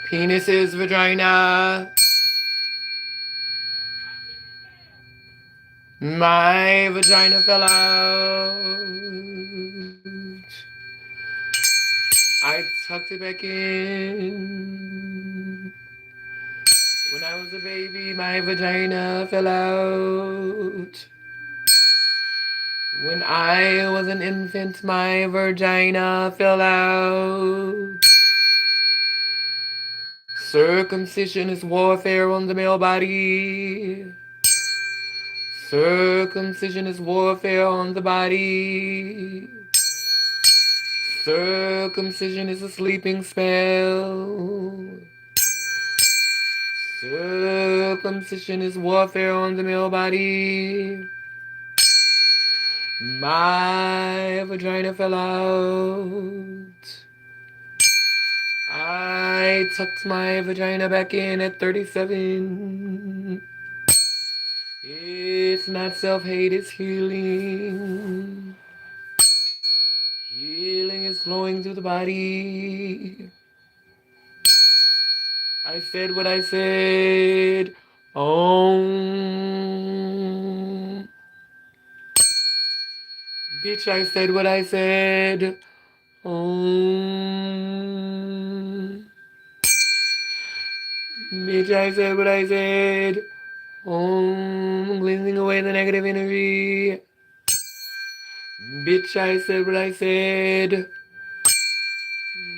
Penis is vagina. My vagina fell out. I tucked it back in. When I was a baby, my vagina fell out. When I was an infant, my vagina fell out. Circumcision is warfare on the male body. Circumcision is warfare on the body. Circumcision is a sleeping spell. Circumcision is warfare on the male body. My vagina fell out. I tucked my vagina back in at 37. It's not self-hate, it's healing. Healing is flowing through the body. I said what I said. Bitch, I said what I said. Bitch, I said what I said. Cleansing away the negative energy. Bitch, I said what I said.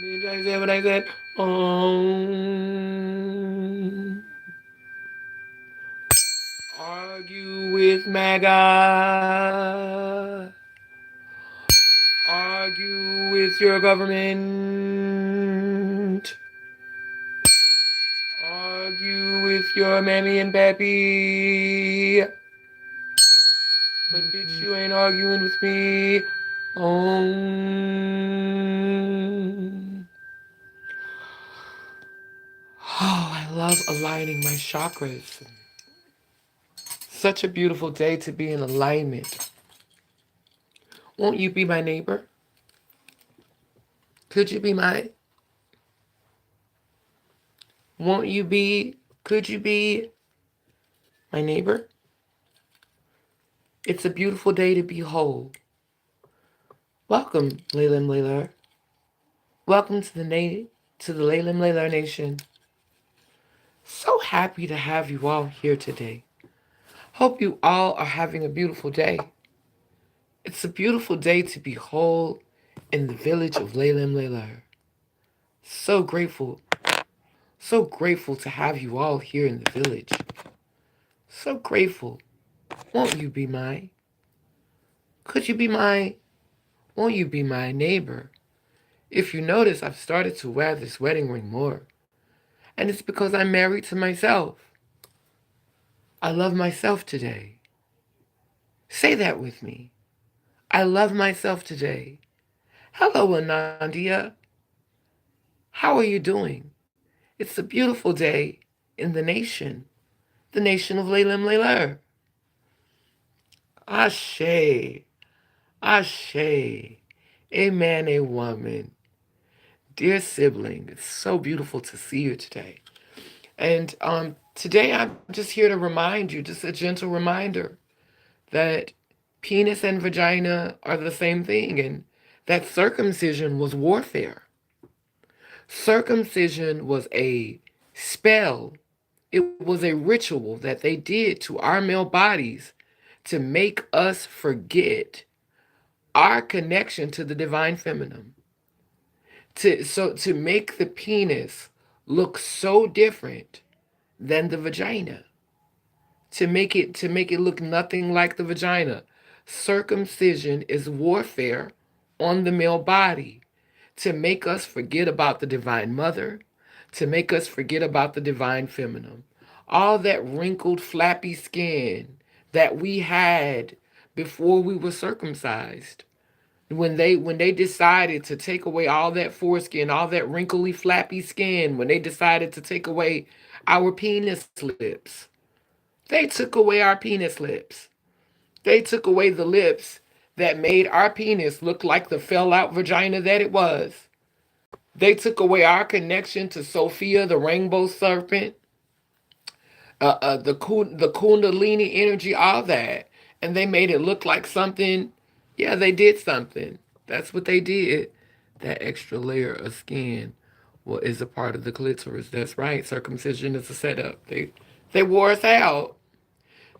Bitch, I said what I said. Argue with MAGA. Argue with your government. Argue with your mammy and pappy. But bitch, you ain't arguing with me. Oh, I love aligning my chakras. Such a beautiful day to be in alignment. Won't you be my neighbor? Could you be my? Could you be my neighbor? It's a beautiful day to be whole. Welcome, Laylim Laylar. Welcome to the Laylim Laylar Nation. So happy to have you all here today. Hope you all are having a beautiful day. It's a beautiful day to be whole in the village of Laylim Laylar. So grateful to have you all here in the village. So grateful. Won't you be my? Could you be my? Won't you be my neighbor? If you notice, I've started to wear this wedding ring more. And it's because I'm married to myself. I love myself today. Say that with me. I love myself today. Hello, Anandia. How are you doing? It's a beautiful day in the nation of Laylim Layler. Ashe, Ashe, a man, a woman. Dear sibling, it's so beautiful to see you today. And today I'm just here to remind you, just a gentle reminder, that penis and vagina are the same thing, and that circumcision was warfare. Circumcision was a spell. It was a ritual that they did to our male bodies to make us forget our connection to the divine feminine. To make the penis look so different than the vagina. To make it look nothing like the vagina. Circumcision is warfare on the male body to make us forget about the divine mother, to make us forget about the divine feminine. All that wrinkled, flappy skin that we had before we were circumcised. When they decided to take away all that foreskin, all that wrinkly, flappy skin, when they decided to take away our penis lips, they took away our penis lips. They took away the lips that made our penis look like the fell out vagina that it was. They took away our connection to Sophia, the rainbow serpent, the Kundalini energy, all that, and they made it look like something. Yeah, they did something. That's what they did. That extra layer of skin, well, is a part of the clitoris. That's right. Circumcision is a setup. They wore us out.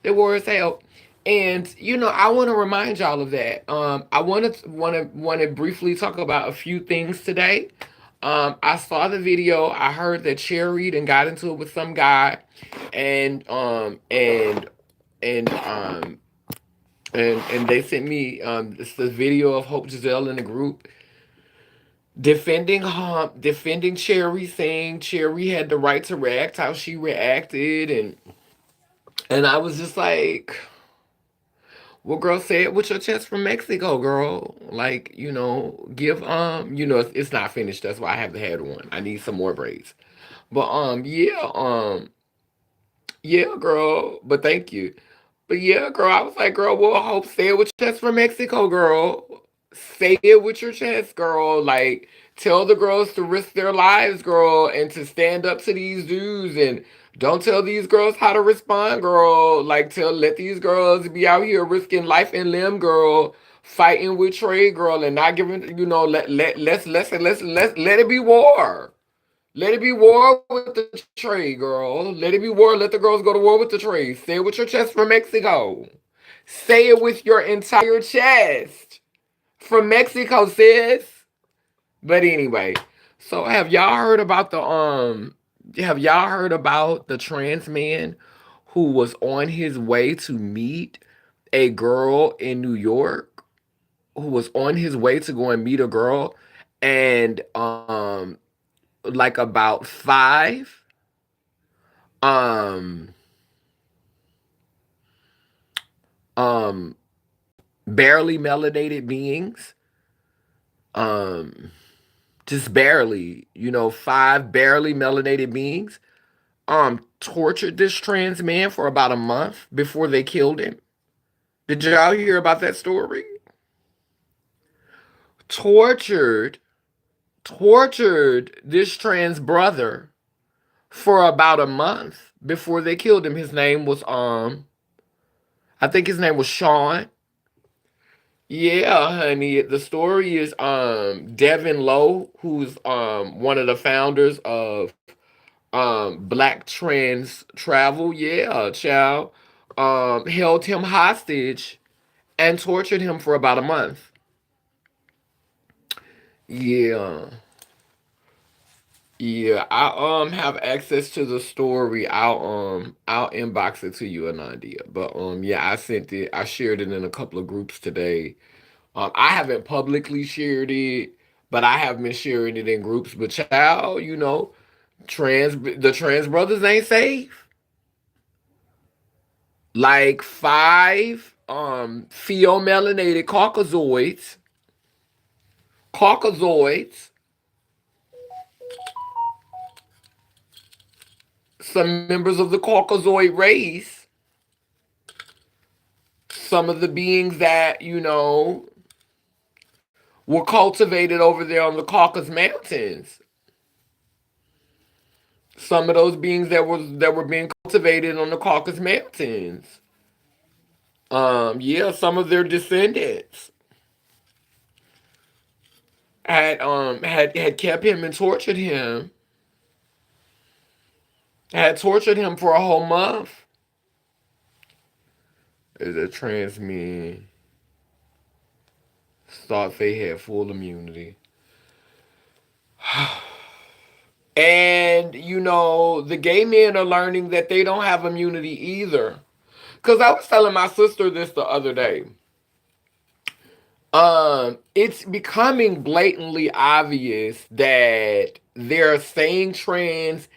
They wore us out. And I want to remind y'all of that. I want to briefly talk about a few things today. I saw the video. I heard that Cherry and got into it with some guy, and and and they sent me this video of Hope Giselle in the group defending Cherry, saying Cherry had the right to react how she reacted, and I was just like, well, girl, say it with your chest from Mexico, girl. Like, give it's not finished. That's why I have the head one. I need some more braids. But yeah, girl. But thank you. But yeah, girl, I was like, girl, well, I hope say it with your chest from Mexico, girl. Say it with your chest, girl. Like, tell the girls to risk their lives, girl, and to stand up to these dudes, and don't tell these girls how to respond, girl. Like, let these girls be out here risking life and limb, girl, fighting with Trey, girl, and not giving, let it be war. Let it be war with the Trey, girl. Let it be war. Let the girls go to war with the Trey. Say it with your chest from Mexico. Say it with your entire chest from Mexico, sis. But anyway, so have y'all heard about the trans man who was on his way to meet a girl in New York, who was on his way to go and meet a girl, and like about five um um barely melanated beings, um just barely, five barely melanated beings tortured this trans man for about a month before they killed him. Did y'all hear about that story? Tortured tortured this trans brother for about a month before they killed him. His name was I think his name was Sean. Yeah, honey. The story is Devin Lowe, who's one of the founders of Black Trans Travel. Yeah, child. Held him hostage and tortured him for about a month. Yeah. Yeah, I have access to the story. I'll inbox it to you, Anandia. But yeah, I sent it. I shared it in a couple of groups today. I haven't publicly shared it, but I have been sharing it in groups. But child, the trans brothers ain't safe. Like five pheomelanated Caucasoids, some members of the Caucasoid race, some of the beings that, were cultivated over there on the Caucasus Mountains. Some of those beings that were being cultivated on the Caucasus Mountains. Yeah, some of their descendants had kept him and tortured him for a whole month. Is a trans men thought they had full immunity. And the gay men are learning that they don't have immunity either. Cause I was telling my sister this the other day. It's becoming blatantly obvious that they're saying trans,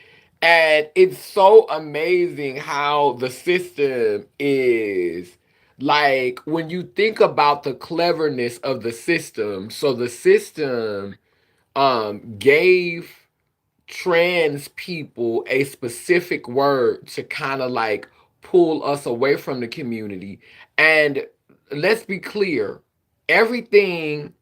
and it's so amazing how the system is, like, when you think about the cleverness of the system. So the system gave trans people a specific word to kind of like pull us away from the community. And let's be clear, everything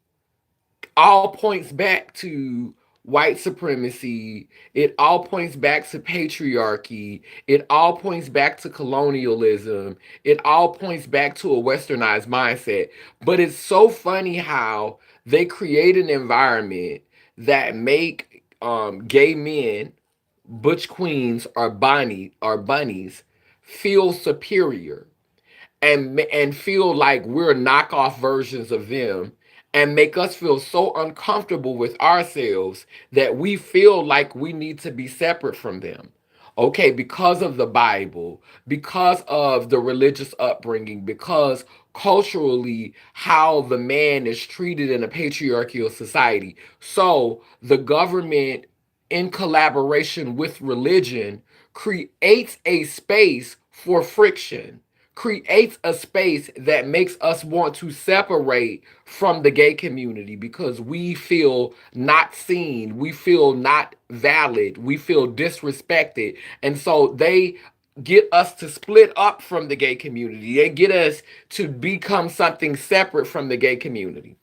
all points back to white supremacy. It all points back to patriarchy. It all points back to colonialism. It all points back to a westernized mindset. But it's so funny how they create an environment that make gay men, butch queens, or bunnies feel superior and feel like we're knockoff versions of them and make us feel so uncomfortable with ourselves that we feel like we need to be separate from them. Okay, because of the Bible, because of the religious upbringing, because culturally how the man is treated in a patriarchal society. So the government, in collaboration with religion, creates a space for friction, creates a space that makes us want to separate from the gay community because we feel not seen, we feel not valid, we feel disrespected. And so they get us to split up from the gay community. They get us to become something separate from the gay community.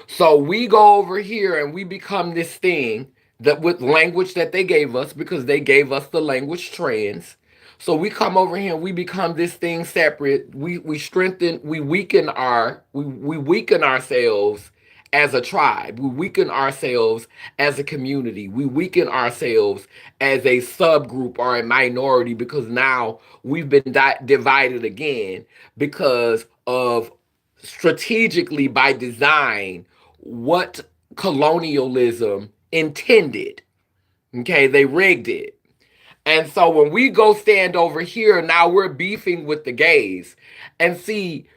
So we go over here and we become this thing that with language that they gave us because they gave us the language trans. So we come over here and we become this thing separate. We strengthen, we weaken ourselves as a tribe. We weaken ourselves as a community. We weaken ourselves as a subgroup or a minority because now we've been divided again because of strategically by design what colonialism intended. Okay, they rigged it. And so when we go stand over here, now we're beefing with the gays. And see,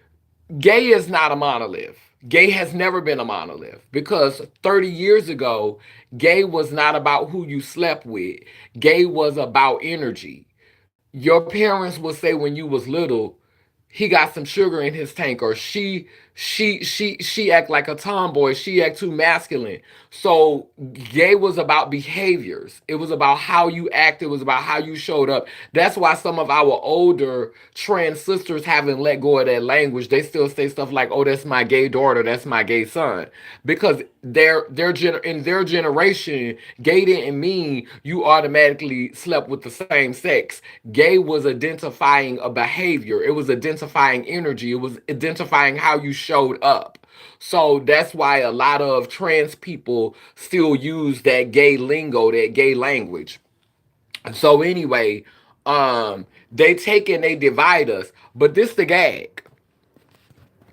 gay is not a monolith. Gay has never been a monolith because 30 years ago, gay was not about who you slept with. Gay was about energy. Your parents would say when you was little, he got some sugar in his tank, or she act like a tomboy, she act too masculine. So gay was about behaviors, it was about how you act, it was about how you showed up. That's why some of our older trans sisters haven't let go of that language. They still say stuff like, oh, that's my gay daughter, that's my gay son, because in their generation, gay didn't mean you automatically slept with the same sex. Gay was identifying a behavior, it was identifying energy, it was identifying how you showed up. So that's why a lot of trans people still use that gay lingo, that gay language. So anyway, they take and they divide us. But this the gag.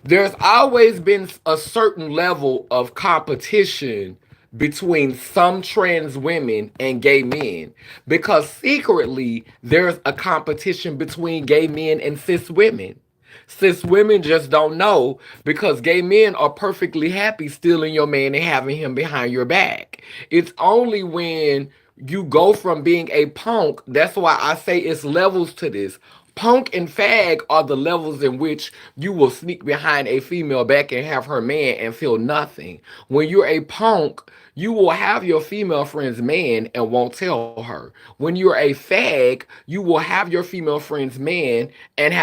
There's always been a certain level of competition between some trans women and gay men because secretly there's a competition between gay men and cis women. Cis women just don't know because gay men are perfectly happy stealing your man and having him behind your back. It's only when you go from being a punk, that's why I say it's levels to this. Punk and fag are the levels in which you will sneak behind a female back and have her man and feel nothing. When you're a punk, you will have your female friend's man and won't tell her. When you're a fag, you will have your female friend's man and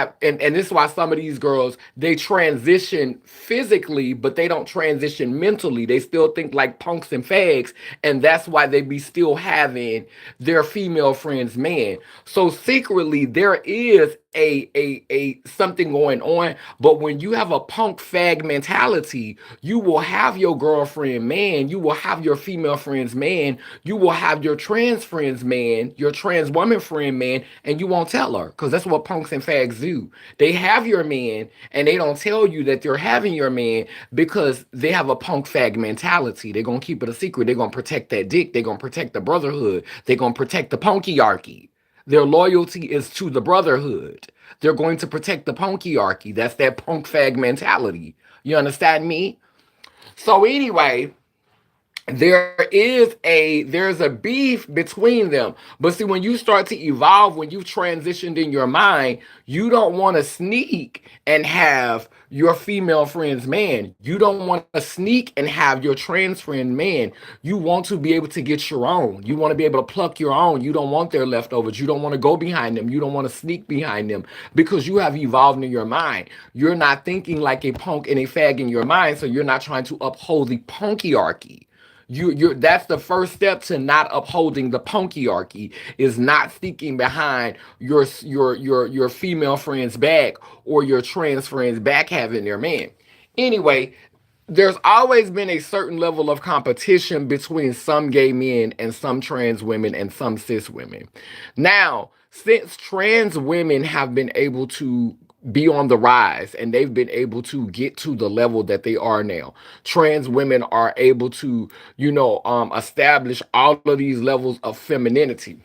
this is why some of these girls they transition physically, but they don't transition mentally. They still think like punks and fags, and that's why they be still having their female friend's man. So secretly there is a something going on, but when you have a punk fag mentality, you will have your girlfriend man, you will have your female friend's man, you will have your trans friend's man, your trans woman friend man, and you won't tell her because that's what punks and fags do. They have your man and they don't tell you that they're having your man because they have a punk fag mentality. They're gonna keep it a secret. They're gonna protect that dick. They're gonna protect the brotherhood. They're gonna protect the punkyarchy. Their loyalty is to the brotherhood. They're going to protect the punkyarchy. That's that punk fag mentality. You understand me? So anyway, there's a beef between them. But see, when you start to evolve, when you've transitioned in your mind, you don't want to sneak and have your female friend's man. You don't want to sneak and have your trans friend man. You want to be able to get your own. You want to be able to pluck your own. You don't want their leftovers. You don't want to go behind them. You don't want to sneak behind them because you have evolved in your mind. You're not thinking like a punk and a fag in your mind, so you're not trying to uphold the punkyarchy. You're that's the first step to not upholding the punkyarchy, is not sticking behind your female friend's back, or your trans friend's back having their man. Anyway, there's always been a certain level of competition between some gay men and some trans women and some cis women. Now, since trans women have been able to be on the rise, and they've been able to get to the level that they are now, trans women are able to, establish all of these levels of femininity.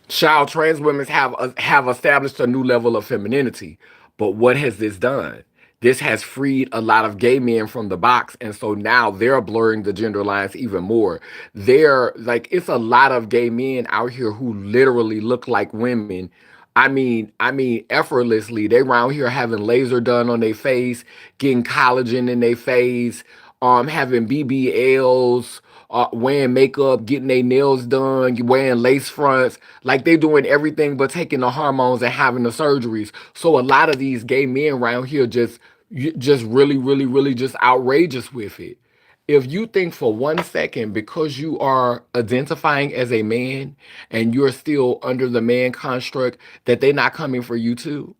Child, trans women have established a new level of femininity. But what has this done? This has freed a lot of gay men from the box, and so now they're blurring the gender lines even more. They're like, it's a lot of gay men out here who literally look like women. I mean, effortlessly. They around here having laser done on their face, getting collagen in their face, having BBLs, wearing makeup, getting their nails done, wearing lace fronts. Like, they doing everything but taking the hormones and having the surgeries. So a lot of these gay men around here just really, really, really just outrageous with it. If you think for 1 second, because you are identifying as a man and you're still under the man construct, that they're not coming for you too.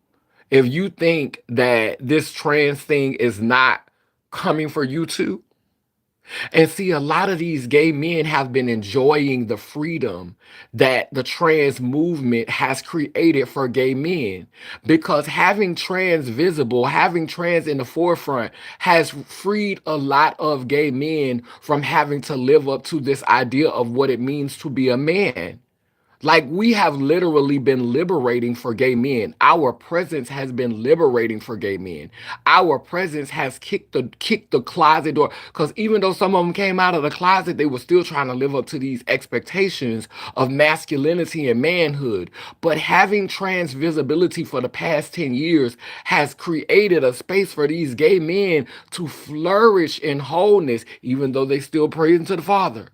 If you think that this trans thing is not coming for you too. And see, a lot of these gay men have been enjoying the freedom that the trans movement has created for gay men, because having trans visible, having trans in the forefront, has freed a lot of gay men from having to live up to this idea of what it means to be a man. Like, we have literally been liberating for gay men. Our presence has been liberating for gay men. Our presence has kicked the closet door. Because even though some of them came out of the closet, they were still trying to live up to these expectations of masculinity and manhood. But having trans visibility for the past 10 years has created a space for these gay men to flourish in wholeness, even though they still pray to the Father,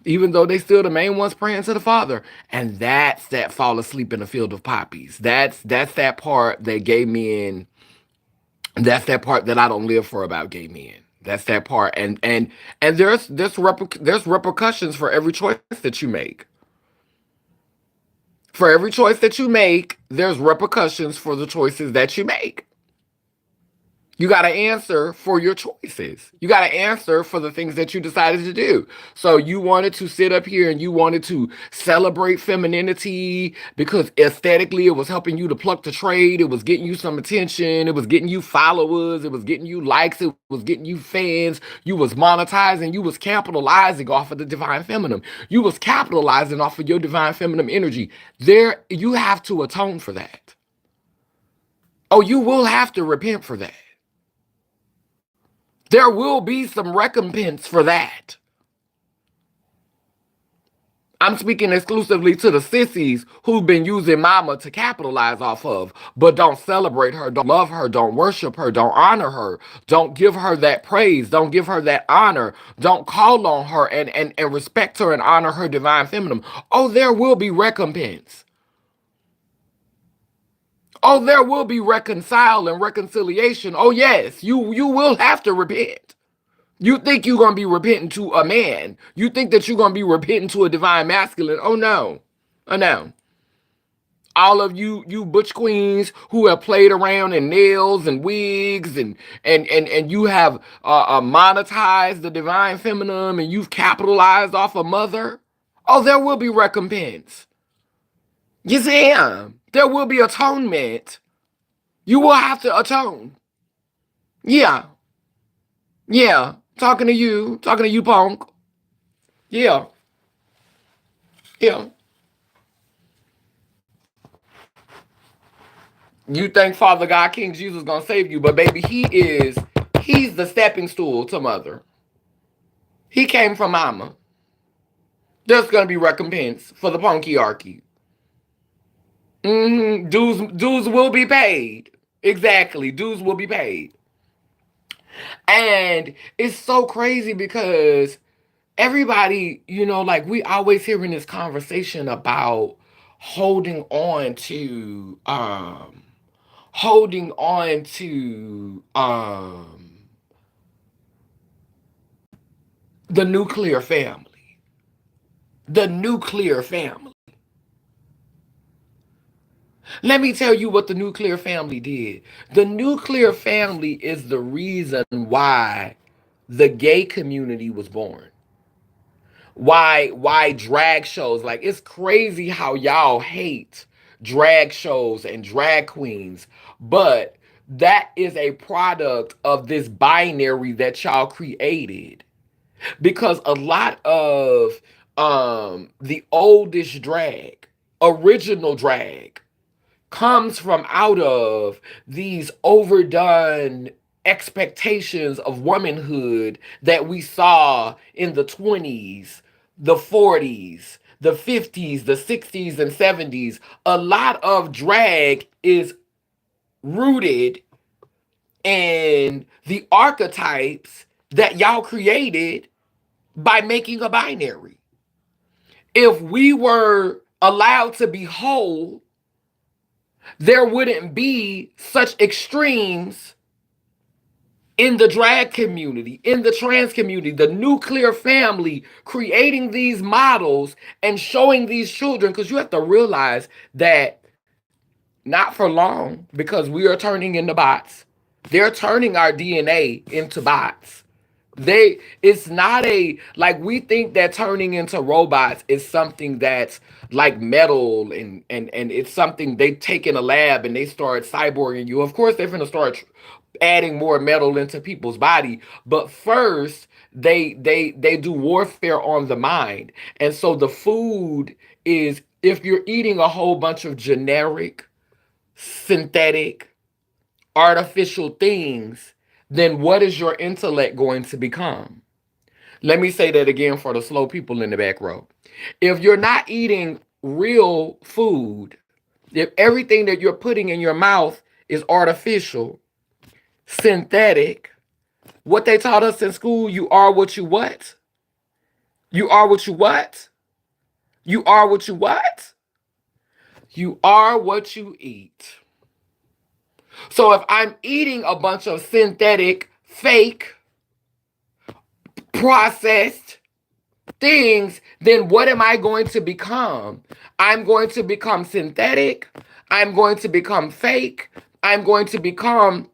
even though they still the main ones praying to the Father. And that's that fall asleep in the field of poppies. That's that part that gay men. That's that part that I don't live for about gay men. That's that part, and there's repercussions for every choice that you make. For every choice that you make, there's repercussions for the choices that you make. You got to answer for your choices. You got to answer for the things that you decided to do. So you wanted to sit up here and you wanted to celebrate femininity because aesthetically it was helping you to pluck the trade. It was getting you some attention. It was getting you followers. It was getting you likes. It was getting you fans. You was monetizing. You was capitalizing off of the divine feminine. You was capitalizing off of your divine feminine energy. There, you have to atone for that. Oh, you will have to repent for that. There will be some recompense for that. I'm speaking exclusively to the sissies who've been using mama to capitalize off of, but don't celebrate her, don't love her, don't worship her, don't honor her, don't give her that praise, don't give her that honor, don't call on her and respect her and honor her divine feminine. Oh, there will be recompense. Oh, there will be reconcile and reconciliation. Oh, yes, you will have to repent. You think you're gonna be repenting to a man. You think that you're gonna be repenting to a divine masculine. Oh no. Oh no. All of you butch queens who have played around in nails and wigs and you have monetized the divine feminine and you've capitalized off a mother. Oh, there will be recompense. Yes, there will be atonement. You will have to atone. Yeah, yeah. Talking to you, punk. Yeah, yeah. You think Father God, King Jesus gonna save you, but baby, he's the stepping stool to mother. He came from mama. There's gonna be recompense for the punkyarchy. Dues will be paid. Exactly, dues will be paid. And it's so crazy because everybody, like, we always hearing this conversation about holding on to holding on to The nuclear family. The nuclear family. Let me tell you what the nuclear family did. The nuclear family is the reason why the gay community was born. Why drag shows, like, it's crazy how y'all hate drag shows and drag queens, but that is a product of this binary that y'all created, because a lot of the oldest drag, original drag, comes from out of these overdone expectations of womanhood that we saw in the 20s, the 40s, the 50s, the 60s, and 70s. A lot of drag is rooted in the archetypes that y'all created by making a binary. If we were allowed to be whole, there wouldn't be such extremes in the drag community, in the trans community, the nuclear family, creating these models and showing these children. Because you have to realize that not for long, because we are turning into bots, they're turning our DNA into bots. It's not a, like, we think that turning into robots is something that's like metal, and it's something they take in a lab and they start cyborging you. Of course they're going to start adding more metal into people's body, but first they do warfare on the mind. And so the food is, if you're eating a whole bunch of generic, synthetic, artificial things, then what is your intellect going to become? Let me say that again for the slow people in the back row. If you're not eating real food, if everything that you're putting in your mouth is artificial, synthetic, what they taught us in school, you are what you what? You are what you what? You are what you what? You are what you eat. So if I'm eating a bunch of synthetic, fake, processed things, then what am I going to become? I'm going to become synthetic. I'm going to become fake. I'm going to become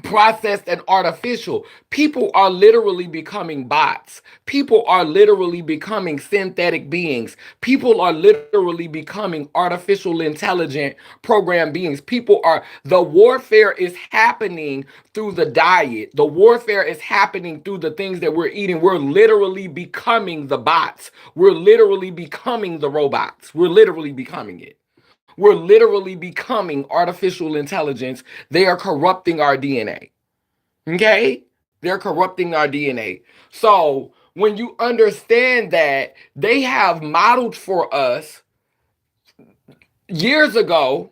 processed and artificial. People are literally becoming bots. People are literally becoming synthetic beings. People are literally becoming artificial intelligent program beings. The warfare is happening through the diet. The warfare is happening through the things that we're eating. We're literally becoming the bots. We're literally becoming the robots. We're literally becoming it. We're literally becoming artificial intelligence. They are corrupting our DNA. Okay? They're corrupting our DNA. So when you understand that they have modeled for us years ago,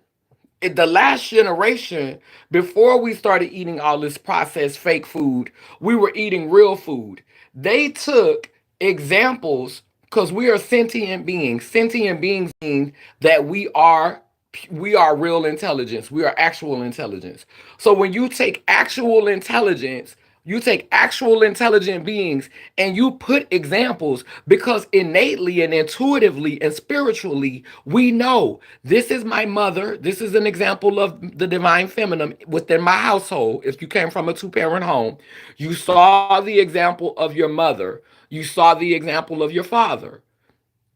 the last generation, before we started eating all this processed fake food, we were eating real food. They took examples, because we are sentient beings. Sentient beings mean that we are real intelligence. We are actual intelligence. So when you take actual intelligence, you take actual intelligent beings and you put examples, because innately and intuitively and spiritually, we know this is my mother. This is an example of the divine feminine within my household. If you came from a two-parent home, you saw the example of your mother. You saw the example of your father.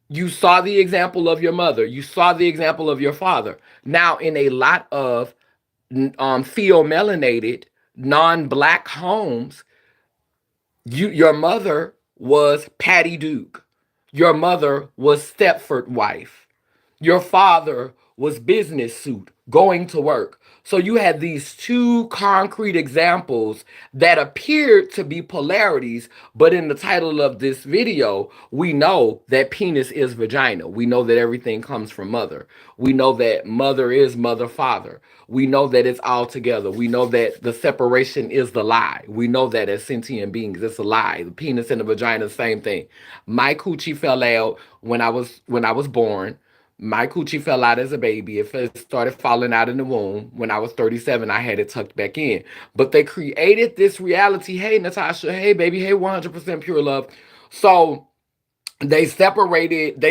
You saw the example of your mother. You saw the example of your father. Now, in a lot of pheomelanated, non-black homes, your mother was Patty Duke. Your mother was Stepford wife. Your father was business suit, going to work. So you had these two concrete examples that appeared to be polarities, but in the title of this video, we know that penis is vagina. We know that everything comes from mother. We know that mother is mother, father. We know that it's all together. We know that the separation is the lie. We know that as sentient beings, it's a lie. The penis and the vagina, same thing. My coochie fell out when I was born. My coochie fell out as a baby. It first started falling out in the womb. When I was 37, I had it tucked back in. But they created this reality. Hey, Natasha. Hey, baby. Hey, 100% pure love. So they separated.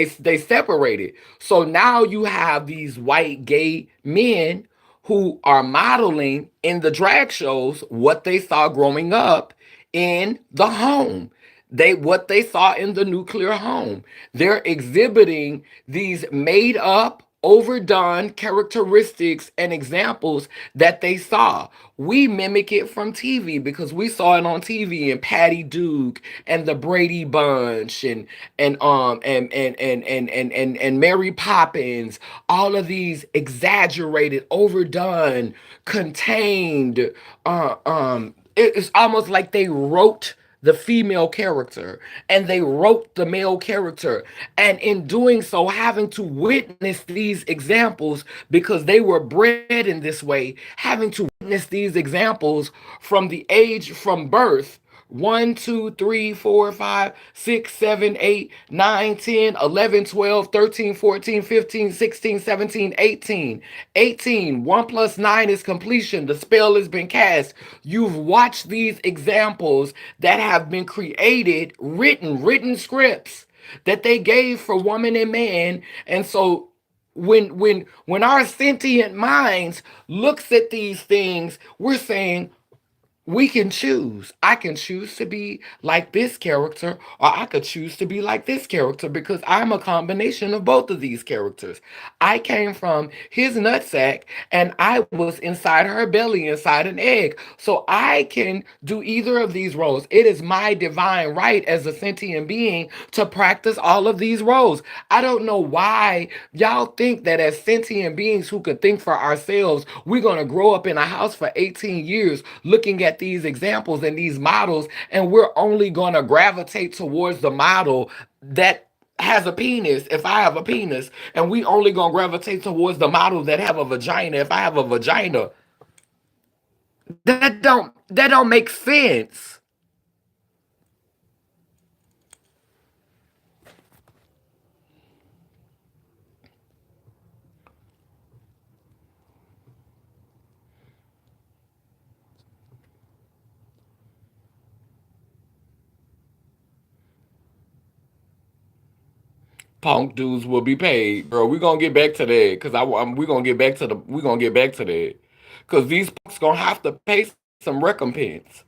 So now you have these white gay men who are modeling in the drag shows what they saw growing up in the home. They what they saw in the nuclear home. They're exhibiting these made up, overdone characteristics and examples that they saw. We mimic it from TV because we saw it on TV and Patty Duke and the Brady Bunch and Mary Poppins, all of these exaggerated, overdone, contained it's almost like they wrote the female character and they wrote the male character, and in doing so having to witness these examples because they were bred in this way, having to witness these examples from the age from birth. 1, 2, 3, 4, 5, 6, 7, 8, 9, 10, 11, 12, 13, 14, 15, 16, 17, 18. 1 plus 9 is completion. The spell has been cast. You've watched these examples that have been created, written scripts that they gave for woman and man. And so when our sentient minds looks at these things, we're saying, we can choose. I can choose to be like this character, or I could choose to be like this character because I'm a combination of both of these characters. I came from his nutsack and I was inside her belly, inside an egg. So I can do either of these roles. It is my divine right as a sentient being to practice all of these roles. I don't know why y'all think that as sentient beings who could think for ourselves, we're going to grow up in a house for 18 years looking at these examples and these models, and we're only going to gravitate towards the model that has a penis if I have a penis, and we only gonna gravitate towards the model that have a vagina if I have a vagina. That don't make sense. Punk dudes will be paid, girl. We gonna get back to that because we gonna get back to the we gonna get back to that because these punks gonna have to pay some recompense.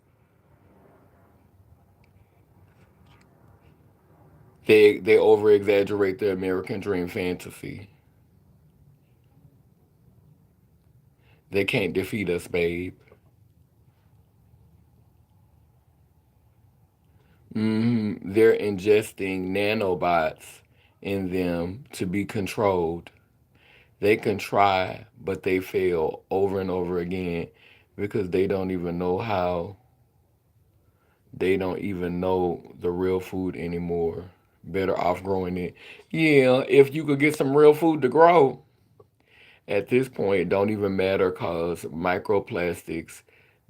They over exaggerate the American dream fantasy. They can't defeat us, babe. They're ingesting nanobots in them to be controlled. They can try, but they fail over and over again because they don't even know the real food anymore. Better off growing it. Yeah, if you could get some real food to grow, at this point, it don't even matter because microplastics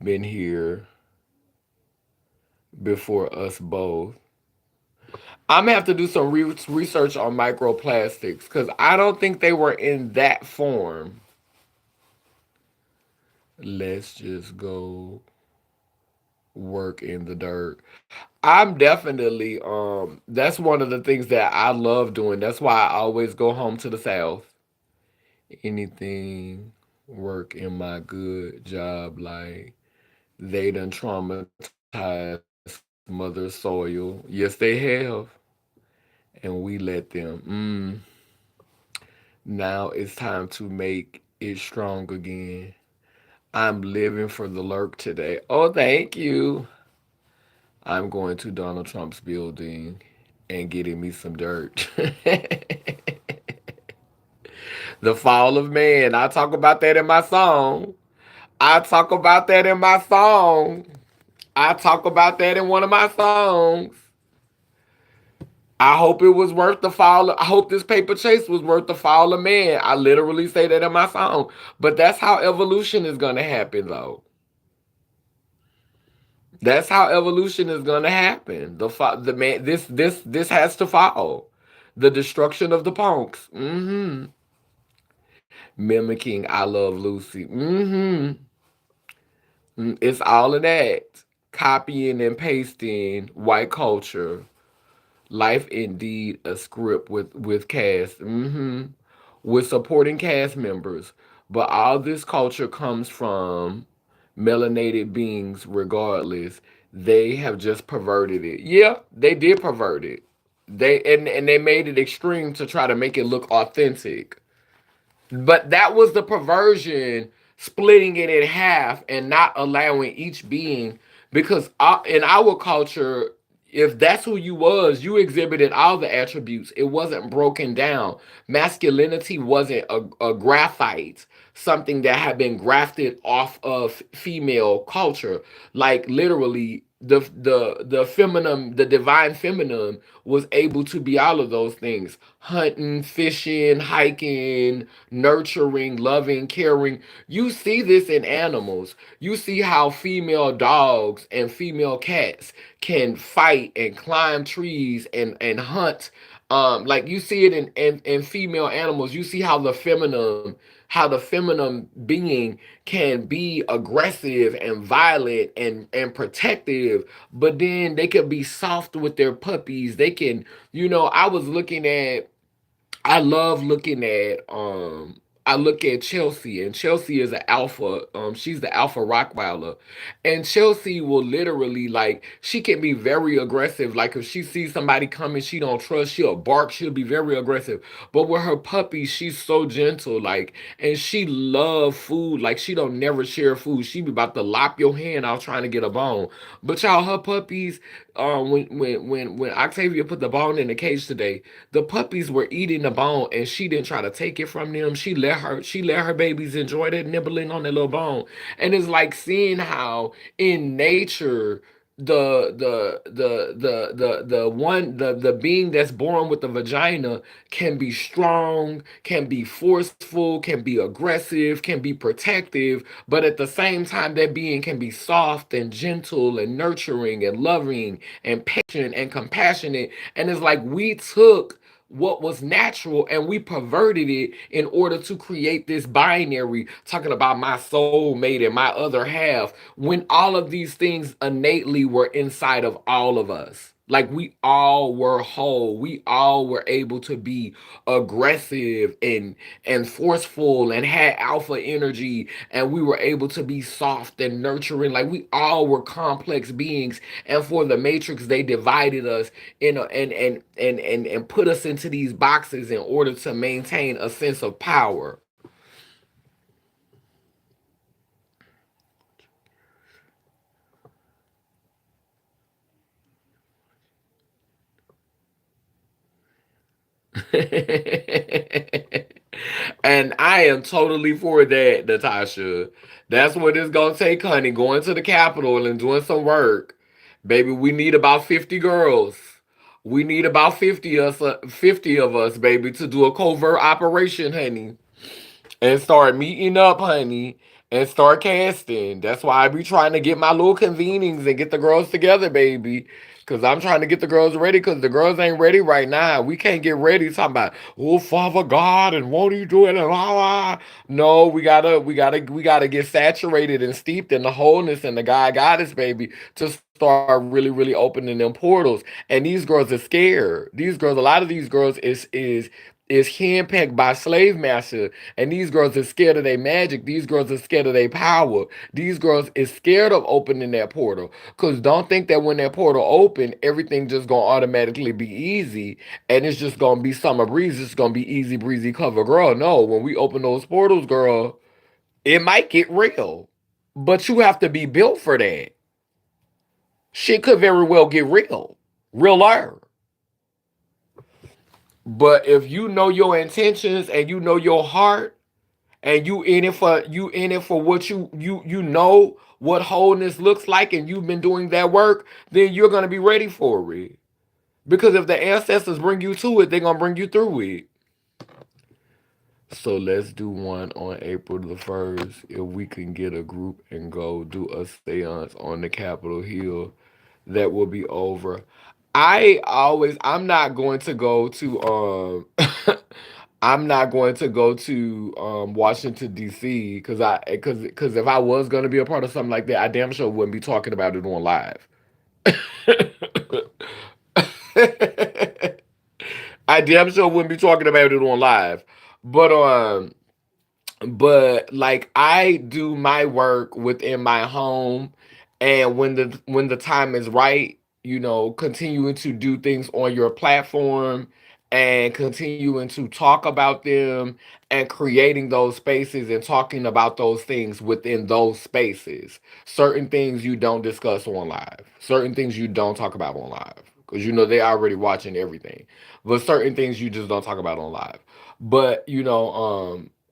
been here before us both. I'm gonna have to do some research on microplastics because I don't think they were in that form. Let's just go work in the dirt. I'm definitely that's one of the things that I love doing. That's why I always go home to the South. Anything work in my good job, like they done traumatized mother soil. Yes, they have. And we let them. Now it's time to make it strong again. I'm living for the lurk today. Oh, thank you. I'm going to Donald Trump's building and getting me some dirt. The fall of man. I talk about that in my song. I talk about that in my song. I talk about that in one of my songs. I hope it was worth the fall. I hope this paper chase was worth the fall of man. I literally say that in my song. But that's how evolution is gonna happen, though. That's how evolution is gonna happen. The man, this has to fall. The destruction of the punks. Mm-hmm. Mimicking I Love Lucy. Mm-hmm. It's all of that. Copying and pasting white culture. Life indeed a script with cast. Mm-hmm. With supporting cast members. But all this culture comes from melanated beings regardless. They have just perverted it. Yeah, they did pervert it. And they made it extreme to try to make it look authentic. But that was the perversion, splitting it in half and not allowing each being, because in our culture, if that's who you was, you exhibited all the attributes. It wasn't broken down. Masculinity wasn't a graphite, something that had been grafted off of female culture. Like literally, the feminine, the divine feminine was able to be all of those things: hunting, fishing, hiking, nurturing, loving, caring. You see this in animals. You see how female dogs and female cats can fight and climb trees and hunt. Like you see it in female animals. You see how the feminine being can be aggressive and violent and protective, but then they can be soft with their puppies. They can, I was looking at I love looking at I look at Chelsea, and Chelsea is an alpha. She's the alpha Rottweiler, and Chelsea will literally, like, she can be very aggressive. Like if she sees somebody coming she don't trust, she'll bark. She'll be very aggressive. But with her puppies, she's so gentle. Like, and she love food. Like she don't never share food. She be about to lop your hand out trying to get a bone. But y'all, her puppies, when Octavia put the bone in the cage today, the puppies were eating the bone, and she didn't try to take it from them. She let her babies enjoy that, nibbling on that little bone. And it's like seeing how in nature the being that's born with the vagina can be strong, can be forceful, can be aggressive, can be protective, but at the same time that being can be soft and gentle and nurturing and loving and patient and compassionate. And it's like we took what was natural and we perverted it in order to create this binary, talking about my soulmate and my other half, when all of these things innately were inside of all of us. Like we all were whole. We all were able to be aggressive and forceful and had alpha energy, and we were able to be soft and nurturing. Like we all were complex beings. And for the matrix, they divided us and put us into these boxes in order to maintain a sense of power. And I am totally for that, Natasha. That's what it's gonna take, honey. Going to the Capitol and doing some work. Baby, we need about 50 girls. We need about 50 of us, baby, to do a covert operation, honey. And start meeting up, honey, and start casting. That's why I be trying to get my little convenings and get the girls together, baby. Cause I'm trying to get the girls ready, cause the girls ain't ready right now. We can't get ready talking about, oh Father God, and won't you do it and la la. No, we gotta get saturated and steeped in the wholeness and the God goddess, baby, to start really, really opening them portals. And these girls are scared. These girls, a lot of these girls is handpicked by slave masters, and these girls are scared of their magic. These girls are scared of their power. These girls is scared of opening that portal, because don't think that when that portal open, everything just gonna automatically be easy and it's just gonna be summer breeze. It's gonna be easy breezy cover, girl. No, when we open those portals, girl, it might get real, but you have to be built for that. Shit could very well get real, realer. But if you know your intentions and you know your heart, and you in it for what you know what wholeness looks like, and you've been doing that work, then you're gonna be ready for it. Because if the ancestors bring you to it, they're gonna bring you through it. So let's do one on April the 1st. If we can get a group and go do a seance on the Capitol Hill, that will be over. I'm not going to go to I'm not going to go to Washington D.C. because if I was going to be a part of something like that, I damn sure wouldn't be talking about it on live. I damn sure wouldn't be talking about it on live. But like I do my work within my home, and when the time is right, continuing to do things on your platform and continuing to talk about them and creating those spaces and talking about those things within those spaces. Certain things you don't discuss on live, certain things you don't talk about on live because they're already watching everything, but certain things you just don't talk about on live. But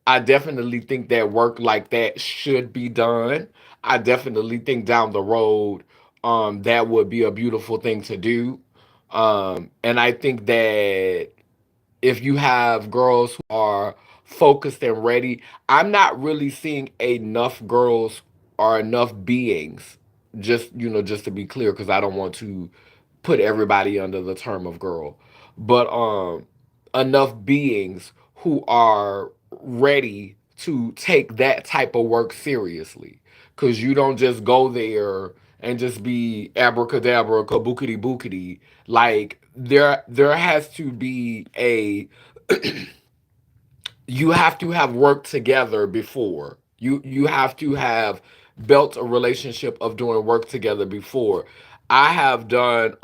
I definitely think that work like that should be done. I definitely think down the road, that would be a beautiful thing to do. And I think that if you have girls who are focused and ready, I'm not really seeing enough girls or enough beings. Just to be clear, because I don't want to put everybody under the term of girl, but enough beings who are ready to take that type of work seriously. Because you don't just go there and just be abracadabra, kabookity bookity. Like there has to be a you have to have worked together before. You have to have built a relationship of doing work together before. I have done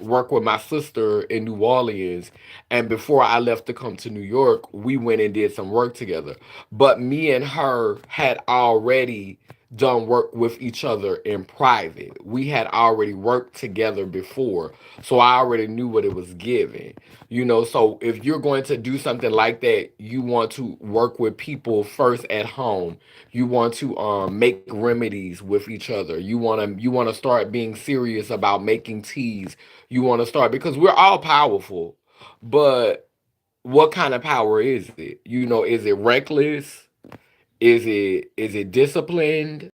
work with my sister in New Orleans, and before I left to come to New York, we went and did some work together. But me and her had already done work with each other in private. We had already worked together before, so I already knew what it was giving. So if you're going to do something like that, you want to work with people first at home. You want to make remedies with each other. You want to start being serious about making teas. You want to start because we're all powerful, but what kind of power is it? Is it reckless? Is it disciplined?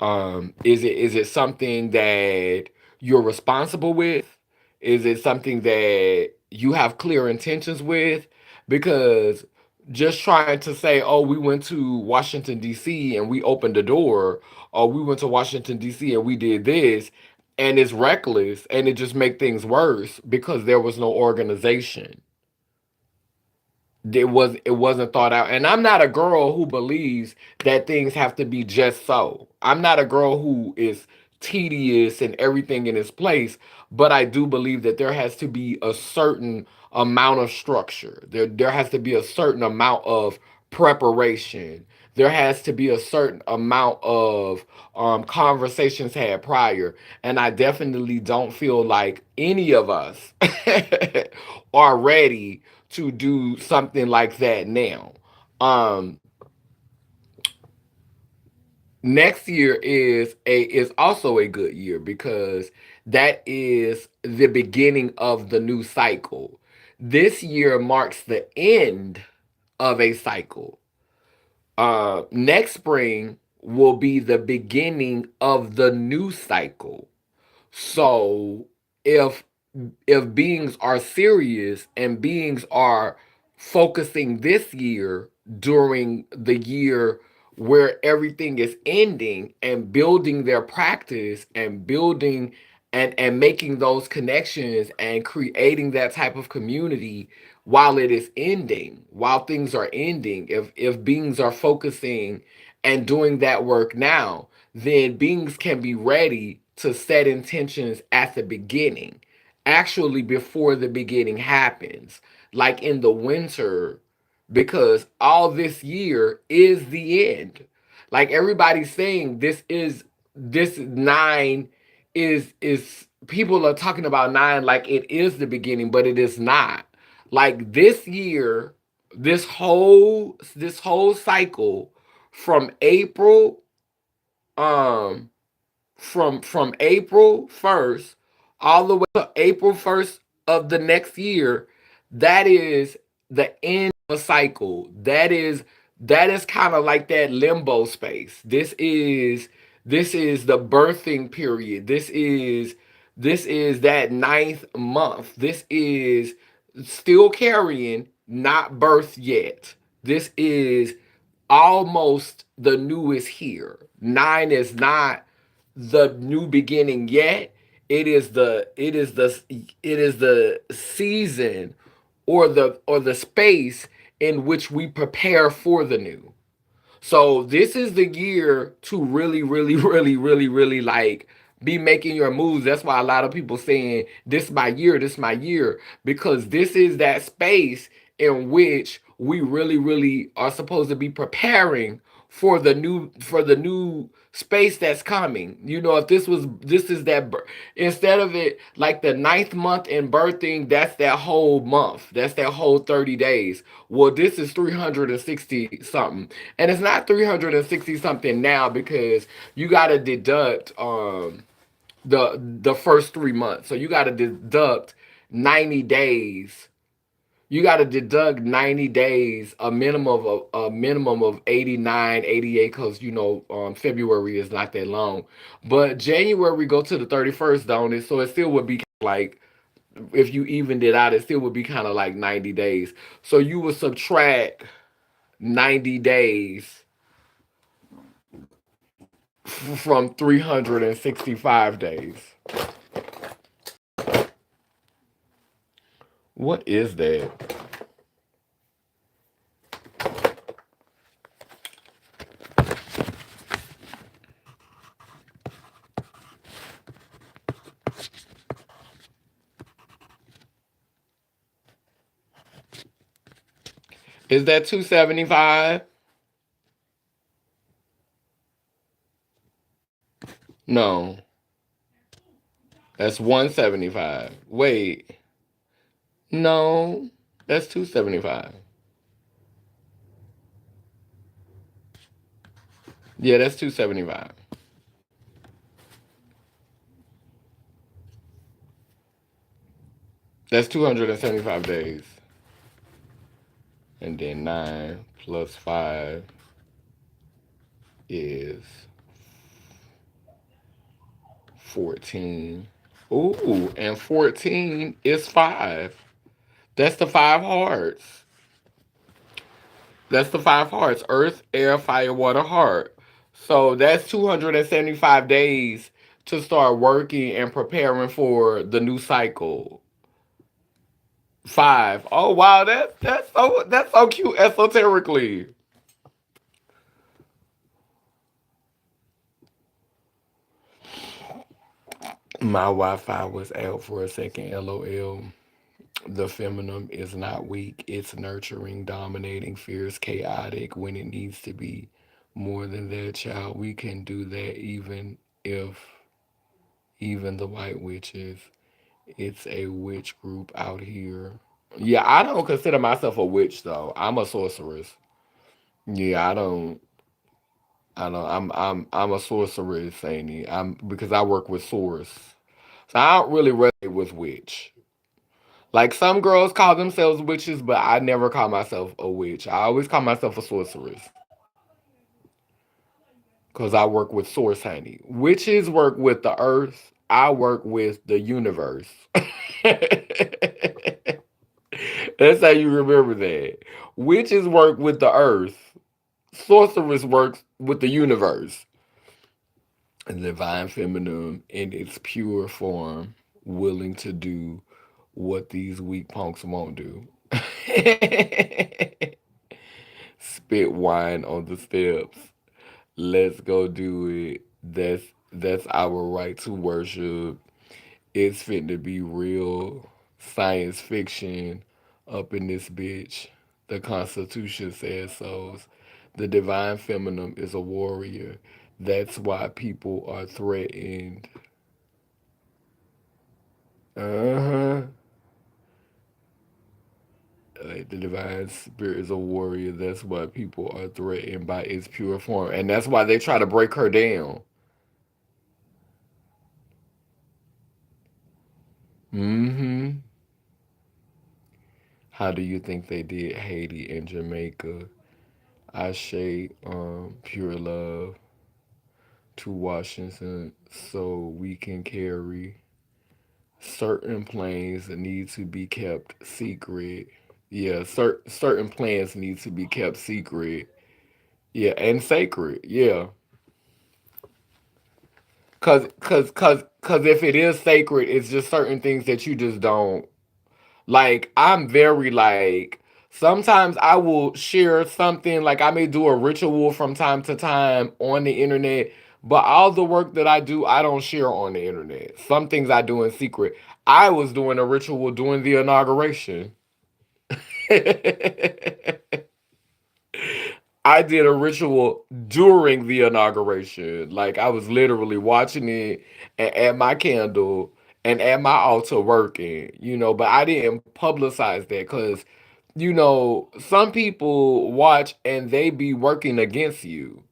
Is it something that you're responsible with? Is it something that you have clear intentions with? Because just trying to say, oh, we went to Washington D.C. and we opened the door, or we went to Washington D.C. and we did this, and it's reckless and it just make things worse because there was no organization. It wasn't thought out, and I'm not a girl who believes that things have to be just so. I'm not a girl who is tedious and everything in its place, but I do believe that there has to be a certain amount of structure. There has to be a certain amount of preparation. There has to be a certain amount of conversations had prior, and I definitely don't feel like any of us are ready to do something like that now. Um, Next year is also a good year because that is the beginning of the new cycle. This year marks the end of a cycle. Next spring will be the beginning of the new cycle. So if if beings are serious and beings are focusing this year during the year where everything is ending and building their practice and building and making those connections and creating that type of community while it is ending, while things are ending, if beings are focusing and doing that work now, then beings can be ready to set intentions at the beginning, actually before the beginning happens, like in the winter, because all this year is the end. Like everybody's saying, this nine is people are talking about nine like it is the beginning, but it is not. Like this year, this whole cycle from April um from April 1st all the way to April 1st of the next year, that is the end of a cycle. That is kind of like that limbo space. This is the birthing period. This is that ninth month. This is still carrying, not birth yet. This is almost the new is here. Nine is not the new beginning yet. It is the season or the space in which we prepare for the new. So this is the year to really, really, really, really, really like be making your moves. That's why a lot of people saying this my year, this my year, because this is that space in which we really, really are supposed to be preparing for the new space that's coming. If this is that instead of it like the ninth month in birthing, that's that whole month. That's that whole 30 days. Well, this is 360 something. And it's not 360 something now because you got to deduct the first 3 months. So you got to deduct 90 days. You got to deduct 90 days, a minimum of 89, 88, because February is not that long. But January go to the 31st, don't it? So it still would be like, if you evened it out, it still would be kind of like 90 days. So you would subtract 90 days from 365 days. What is that? Is that 275? No, that's 175. Wait, no, that's 275. Yeah, that's 275. That's 275 days. And then 9 plus 5 is 14. Ooh, and 14 is 5. That's the 5 hearts. That's the 5 hearts: earth, air, fire, water, heart. So that's 275 days to start working and preparing for the new cycle. Five. Oh wow, that's so cute esoterically. My Wi-Fi was out for a second. LOL. The feminine is not weak. It's nurturing, dominating, fierce, chaotic when it needs to be. More than that, child. We can do that if even the white witches. It's a witch group out here. Yeah, I don't consider myself a witch though. I'm a sorceress. Yeah, I'm a sorceress, Saini. I'm because I work with source. So I don't really resonate with witch. Like some girls call themselves witches, but I never call myself a witch. I always call myself a sorceress because I work with source, honey. Witches work with the earth. I work with the universe. That's how you remember that. Witches work with the earth. Sorceress works with the universe. And divine feminine in its pure form, willing to do what these weak punks won't do. Spit wine on the steps. Let's go do it. That's our right to worship. It's fit to be real science fiction up in this bitch. The Constitution says so. The divine feminine is a warrior. That's why people are threatened. Uh huh. Like the divine spirit is a warrior. That's why people are threatened by its pure form, and that's why they try to break her down. Mm-hmm. How do you think they did Haiti and Jamaica? I shade pure love to Washington so we can carry. Certain plans need to be kept secret. Yeah, certain plans need to be kept secret. Yeah, and sacred. Yeah, cause if it is sacred, it's just certain things that you just don't like. I'm very like. Sometimes I will share something like I may do a ritual from time to time on the internet, but all the work that I do, I don't share on the internet. Some things I do in secret. I was doing a ritual during the inauguration. I did a ritual during the inauguration. Like I was literally watching it and at my candle and at my altar working, but I didn't publicize that because, some people watch and they be working against you.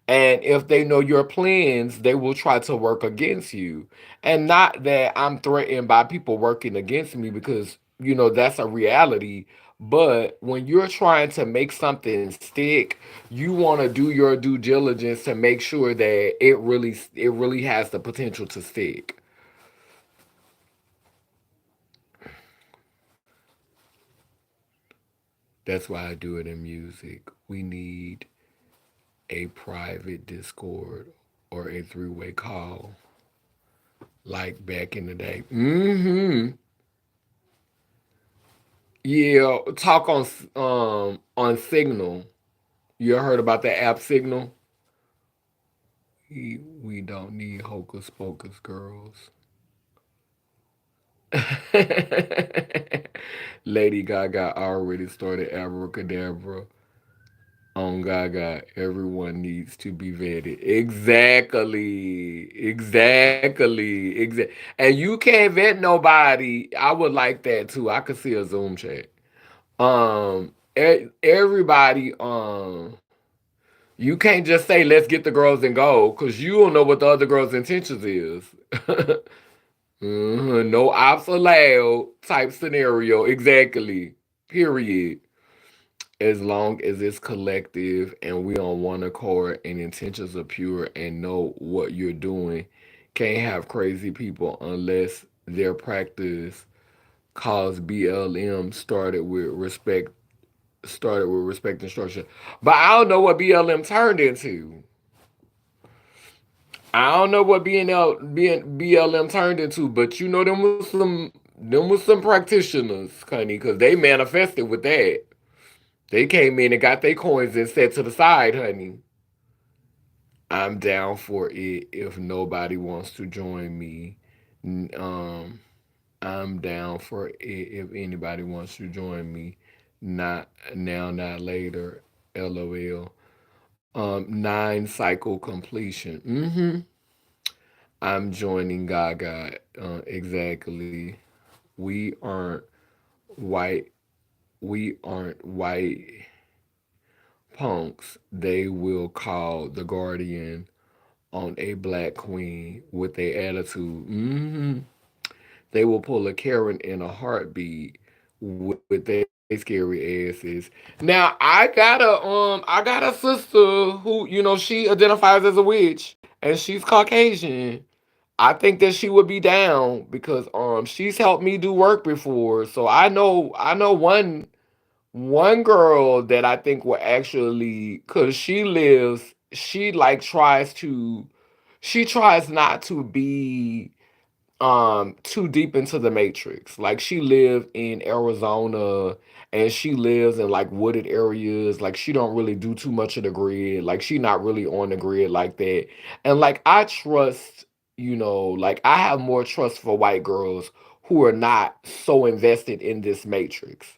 And if they know your plans, they will try to work against you. And not that I'm threatened by people working against me because, that's a reality. But when you're trying to make something stick, you want to do your due diligence to make sure that it really has the potential to stick. That's why I do it in music. We need a private Discord or a three-way call like back in the day. Yeah, talk on Signal. You heard about the app Signal? We don't need hocus pocus girls. Lady Gaga already started abracadabra on Gaga. Everyone needs to be vetted. Exactly. Exactly. And you can't vet nobody. I would like that too. I could see a Zoom chat. Everybody, you can't just say let's get the girls and go because you don't know what the other girl's intentions is. No ops allowed type scenario. Exactly. Period. As long as it's collective and we on one accord and intentions are pure and know what you're doing, can't have crazy people unless their practice cause BLM started with respect and structure. But I don't know what BLM turned into. I don't know what BLM turned into, but them was some practitioners, honey, because they manifested with that. They came in and got their coins and set to the side, honey. I'm down for it if nobody wants to join me. Um, I'm down for it if anybody wants to join me. Not now, not later. LOL. Nine cycle completion. I'm joining Gaga. Exactly. We aren't white. We aren't white punks. They will call the Guardian on a black queen with their attitude. They will pull a Karen in a heartbeat with their scary asses. Now I got a sister who she identifies as a witch and she's Caucasian. I think that she would be down because she's helped me do work before. So I know one girl that I think will actually cuz she like tries not to be too deep into the matrix. Like she lived in Arizona and she lives in like wooded areas. Like she don't really do too much of the grid. Like she not really on the grid like that. And like I trust, like I have more trust for white girls who are not so invested in this matrix.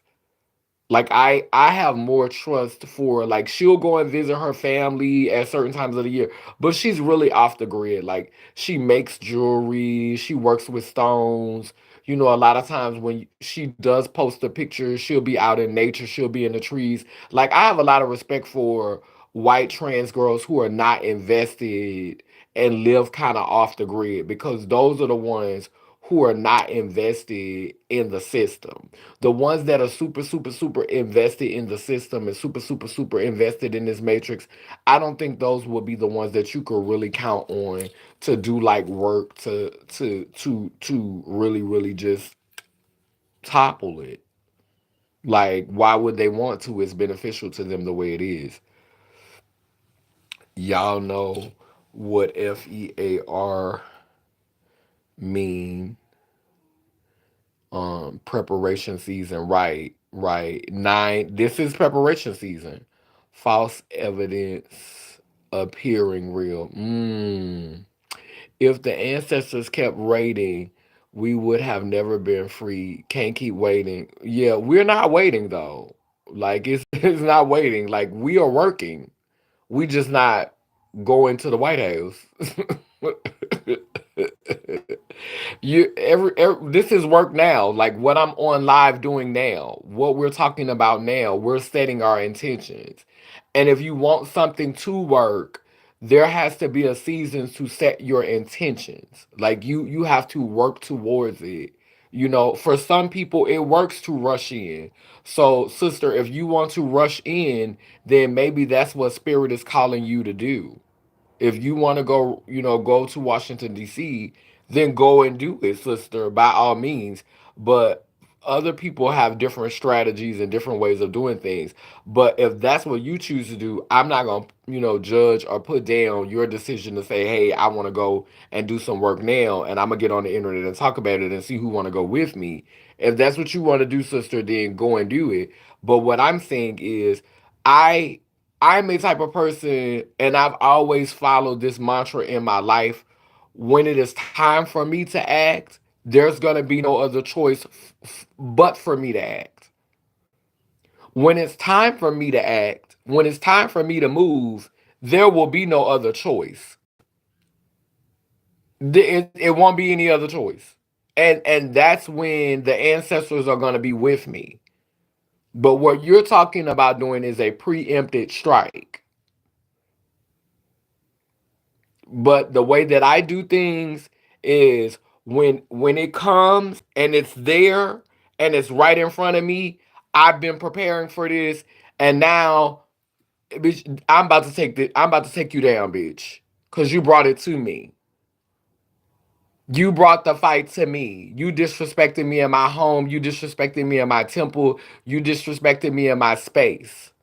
Like I have more trust for like she'll go and visit her family at certain times of the year, but she's really off the grid. Like she makes jewelry, she works with stones. A lot of times when she does post a picture, she'll be out in nature, she'll be in the trees. Like I have a lot of respect for white trans girls who are not invested and live kind of off the grid because those are the ones who are not invested in the system. The ones that are super, super, super invested in the system and super, super, super invested in this matrix, I don't think those will be the ones that you could really count on to do like work to really, really just topple it. Like, why would they want to? It's beneficial to them the way it is. Y'all know what FEAR mean. Preparation season, right, right. Nine, this is preparation season. False evidence appearing real. If the ancestors kept waiting, we would have never been free. Can't keep waiting. Yeah, we're not waiting though. Like it's not waiting. Like we are working. We just not going to the White House. This is work now. Like what I'm on live doing now, what we're talking about now, we're setting our intentions. And if you want something to work, there has to be a season to set your intentions. Like you have to work towards it. You know, for some people it works to rush in. So, sister, if you want to rush in, then maybe that's what spirit is calling you to do. If you want to go, go to Washington D.C., then go and do it, sister, by all means. But other people have different strategies and different ways of doing things. But if that's what you choose to do, I'm not going to, judge or put down your decision to say, "Hey, I want to go and do some work now and I'm going to get on the internet and talk about it and see who want to go with me." If that's what you want to do, sister, then go and do it. But what I'm saying is I I'm a type of person, and I've always followed this mantra in my life. When it is time for me to act, there's going to be no other choice but for me to act. When it's time for me to act, when it's time for me to move, there will be no other choice. It won't be any other choice. And that's when the ancestors are going to be with me. But what you're talking about doing is a preempted strike. But the way that I do things is when it comes and it's there and it's right in front of me, I've been preparing for this, and now, bitch, I'm about to take you down, bitch. Cause you brought it to me. You brought the fight to me. You disrespected me in my home. You disrespected me in my temple. You disrespected me in my space.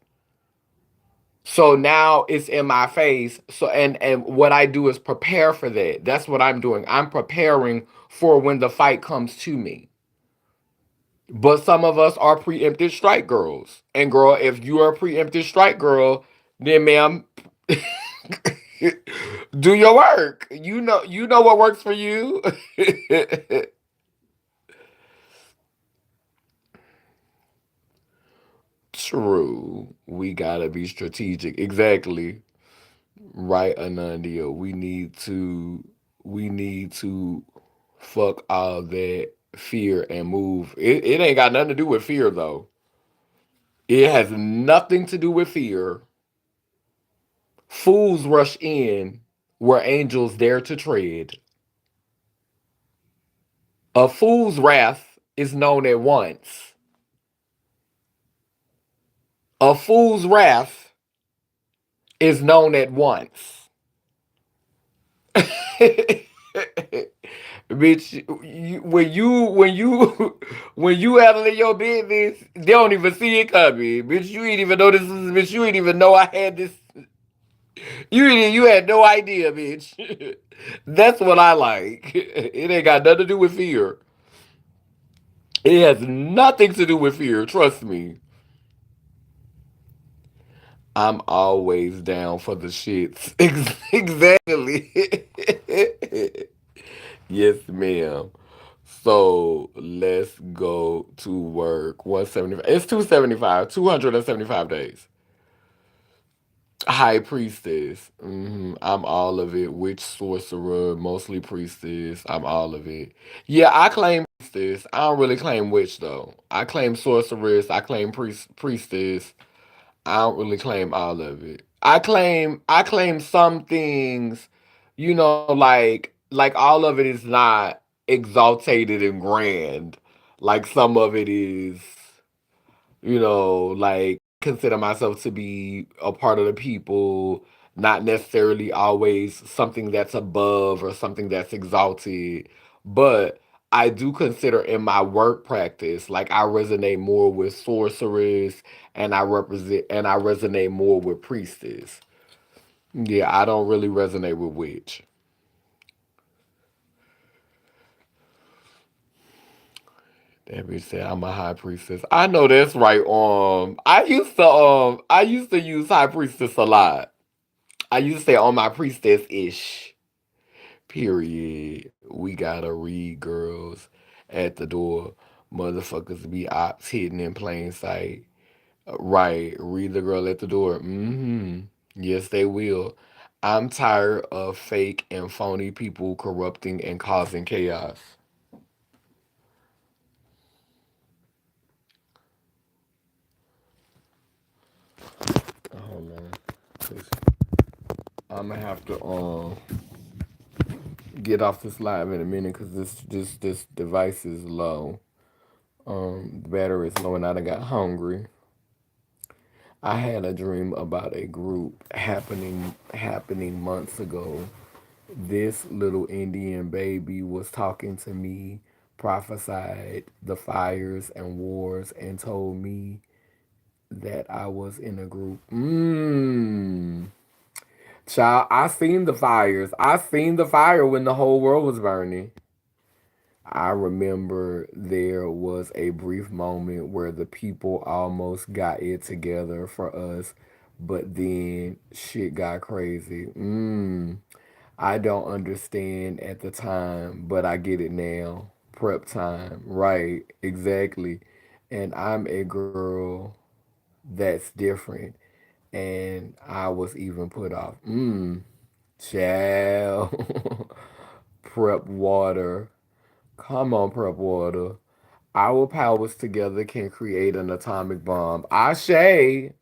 So now it's in my face. So and what I do is prepare for that. That's what I'm doing. I'm preparing for when the fight comes to me. But some of us are preemptive strike girls. And girl, if you are a preemptive strike girl, then ma'am, do your work. You know what works for you. True. We gotta be strategic. Exactly. Right, Anandia. We need to fuck all that fear and move. It ain't got nothing to do with fear though. It has nothing to do with fear. Fools rush in where angels dare to tread. A fool's wrath is known at once. A fool's wrath is known at once. Bitch, when you handling your business, they don't even see it coming. Bitch, you ain't even know this is. Bitch, you ain't even know I had this. You had no idea, bitch. That's what I like. It ain't got nothing to do with fear. It has nothing to do with fear. Trust me. I'm always down for the shits. Exactly. Yes, ma'am. So let's go to work. 175. It's 275. 275 days. High priestess. I'm all of it. Witch, sorcerer, mostly priestess. I'm all of it. Yeah, I claim priestess. I don't really claim witch though. I claim sorceress. I claim priestess. I don't really claim all of it. I claim some things, like all of it is not. exaltated and grand. Like some of it is, like I consider myself to be a part of the people, not necessarily always something that's above or something that's exalted, but I do consider in my work practice, like I resonate more with sorcerers and I resonate more with priestess. Yeah, I don't really resonate with witch. That bitch said I'm a high priestess. I know that's right. I used to use high priestess a lot. I used to say on my priestess ish. Period. We gotta read girls at the door. Motherfuckers be ops hidden in plain sight. Right. Read the girl at the door. Mm-hmm. Yes, they will. I'm tired of fake and phony people corrupting and causing chaos. Hold on. 'Cause I'm gonna have to get off this live in a minute because this device is low. The battery is low and I done got hungry. I had a dream about a group happening months ago. This little Indian baby was talking to me, prophesied the fires and wars, and told me that I was in a group. Child, I seen the fires. I seen the fire when the whole world was burning. I remember there was a brief moment where the people almost got it together for us, but then shit got crazy. I don't understand at the time, but I get it now. Prep time. Right, exactly. And I'm a girl that's different. And I was even put off. Child. Prep water. Come on, prep water. Our powers together can create an atomic bomb. Ashe,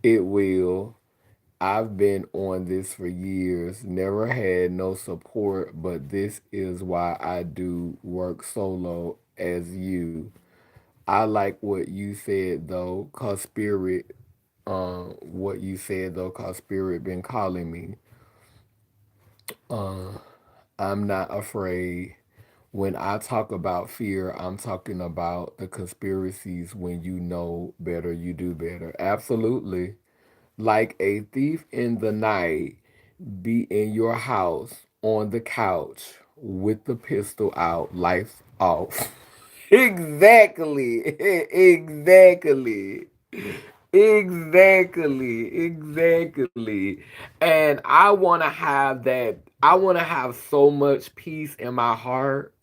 it will. I've been on this for years, never had no support, but this is why I do work solo as you. I like what you said though, cause spirit, what you said though, cause spirit been calling me. I'm not afraid. When I talk about fear, I'm talking about the conspiracies. When you know better, you do better. Absolutely. Like a thief in the night, be in your house on the couch with the pistol out, lights off. Exactly. Exactly. Exactly. Exactly. And I want to have that. I want to have so much peace in my heart.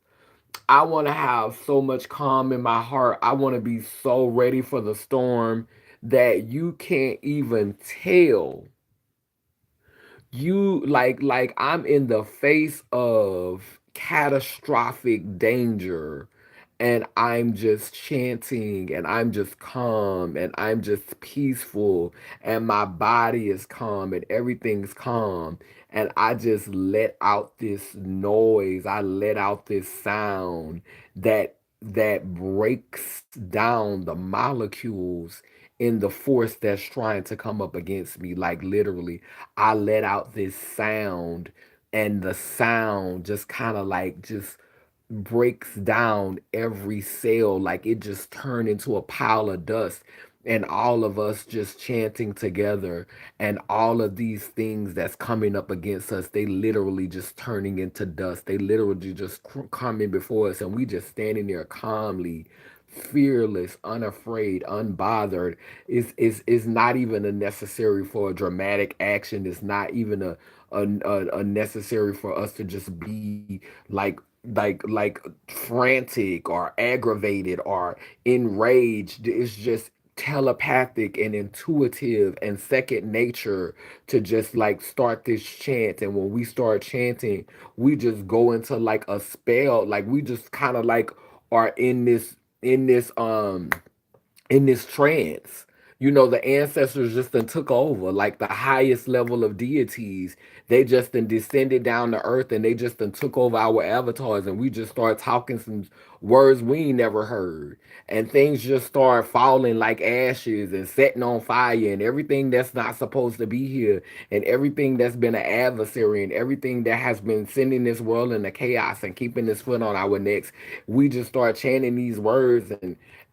I want to have so much calm in my heart. I want to be so ready for the storm that you can't even tell. You, like I'm in the face of catastrophic danger, and I'm just chanting, and I'm just calm, and I'm just peaceful, and my body is calm, and everything's calm, and I just let out this noise. I let out this sound that breaks down the molecules in the force that's trying to come up against me. Like literally, I let out this sound, and the sound just kind of like just breaks down every cell. Like it just turned into a pile of dust, and all of us just chanting together, and all of these things that's coming up against us, they literally just turning into dust. They literally just coming before us, and we just standing there calmly, fearless, unafraid, unbothered. Is not even a necessary for a dramatic action. It's not even a necessary for us to just be like frantic or aggravated or enraged. It's just telepathic and intuitive and second nature to just like start this chant. And when we start chanting, we just go into like a spell. Like we just kind of like are in this in this trance. The ancestors just then took over, like the highest level of deities. They just then descended down to earth and they just then took over our avatars, and we just started talking some words we ain't never heard. And things just start falling like ashes and setting on fire, and everything that's not supposed to be here, and everything that's been an adversary, and everything that has been sending this world into chaos and keeping this foot on our necks. We just start chanting these words,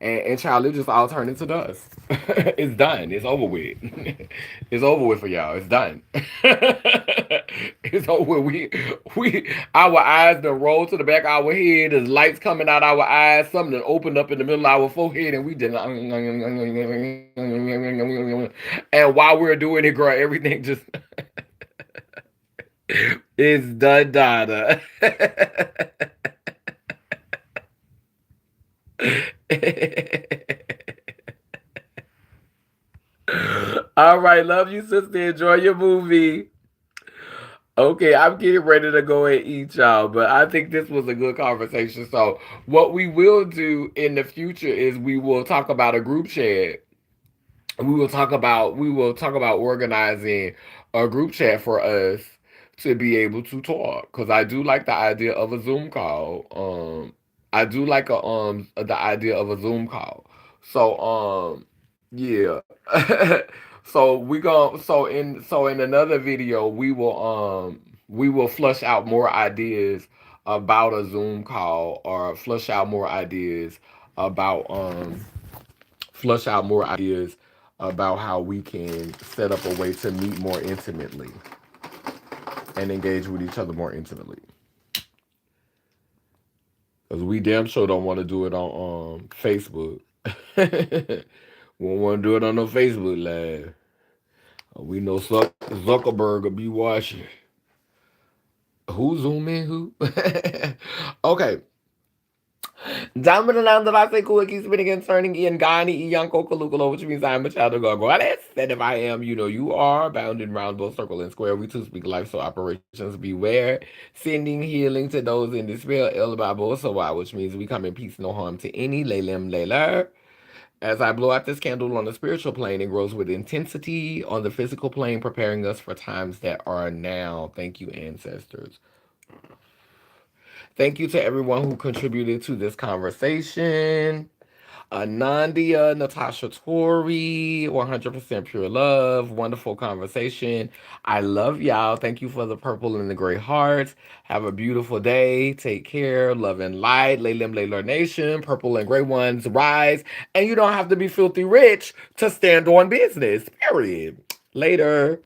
and child, it just all turned into dust. It's done. It's over with. It's over with for y'all. It's done. It's over. Our eyes done rolled to the back of our head. There's lights coming out our eyes. Something that opened up in the middle of our forehead, and we did. And while we're doing it, girl, everything just is done, Donna. All right, love you, sister. Enjoy your movie. Okay, I'm getting ready to go and eat, y'all, but I think this was a good conversation. So, what we will do in the future is we will talk about a group chat. We will talk about organizing a group chat for us to be able to talk, because I do like the idea of a Zoom call. I do like the idea of a Zoom call. So yeah. So in another video we will flush out more ideas about a Zoom call, or about um flush out more ideas about how we can set up a way to meet more intimately and engage with each other more intimately. Because we damn sure don't want to do it on Facebook. We don't want to do it on no Facebook Live. We know Zuckerberg will be watching. Who zoom in who? Okay. Dominant that I say cool keeps spinning and turning in Gani Yanko Kalukalo, which means I'm a child of God. And if I am, you are bounded round both circle and square. We too speak life, so operations beware. Sending healing to those in despair, El Babo Sawa, which means we come in peace, no harm to any. Leilem Leiler. As I blow out this candle on the spiritual plane, it grows with intensity on the physical plane, preparing us for times that are now. Thank you, ancestors. Thank you to everyone who contributed to this conversation. Anandia, Natasha Tori, 100% pure love, wonderful conversation. I love y'all. Thank you for the purple and the gray hearts. Have a beautiful day. Take care. Love and light. Laylim Layler Nation. Purple and gray ones rise. And you don't have to be filthy rich to stand on business. Period. Later.